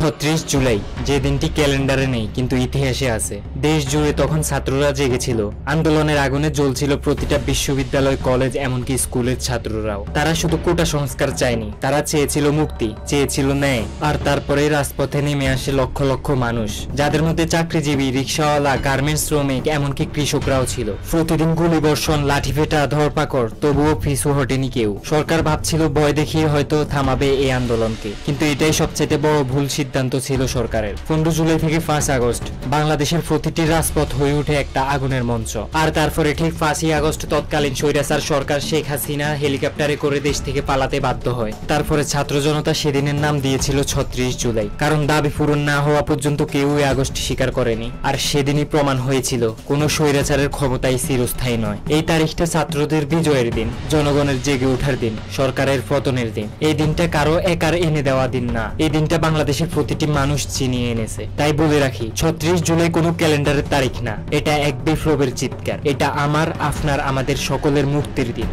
৩৬ জুলাই যে দিনটি ক্যালেন্ডারে নেই কিন্তু ইতিহাসে আছে। দেশ জুড়ে তখন ছাত্ররা জেগেছিল, আন্দোলনের আগুনে জ্বলছিল প্রতিটা বিশ্ববিদ্যালয়, কলেজ, এমনকি স্কুলের ছাত্ররাও। তারা শুধু কোটা সংস্কার চায়নি, তারা চেয়েছিল মুক্তি, চেয়েছিল ন্যায়। আর তারপরে রাজপথে নেমে আসে লক্ষ লক্ষ মানুষ, যাদের মধ্যে চাকরিজীবী, রিক্সাওয়ালা, গার্মেন্টস শ্রমিক, এমনকি কৃষকরাও ছিল। প্রতিদিন গুলিবর্ষণ, লাঠিপেটা, ধরপাকড়, তবুও পিছু হটেনি কেউ। সরকার ভাবছিল ভয় দেখিয়ে হয়তো থামাবে এই আন্দোলনকে, কিন্তু এটাই সবচেয়ে বড় ভুল সিদ্ধান্ত ছিল সরকারের। 15 জুলাই থেকে 5 আগস্ট বাংলাদেশের প্রতিটি রাজপথ হয়ে ওঠে একটা আগুনের মঞ্চ। আর তারপরে ঠিক 5ই আগস্ট তৎকালীন স্বৈরাচার সরকার শেখ হাসিনা হেলিকপ্টারে করে দেশ থেকে পালাতে বাধ্য হয়। তারপরে ছাত্র জনতা সেদিনের নাম দিয়েছিল ৩৬ জুলাই, কারণ দাবি পূরণ না হওয়া পর্যন্ত কেউই আগস্ট স্বীকার করেনি। আর সেদিনই প্রমাণ হয়েছিল কোনো স্বৈরাচারের ক্ষমতাই চিরস্থায়ী নয়। এই তারিখটা ছাত্রদের বিজয়ের দিন, জনগণের জেগে ওঠার দিন, সরকারের পতনের দিন। এই দিনটা কারো একার এনে দেওয়া দিন না, এই দিনটা বাংলাদেশের প্রতিটি মানুষ চিনিয়ে এনেছে। তাই বলে রাখি, ৩৬ জুলাই কোনো ক্যালেন্ডারের তারিখ না, এটা এক বিপ্লবের চিৎকার। এটা আমার, আপনার, আমাদের সকলের মুক্তির দিন।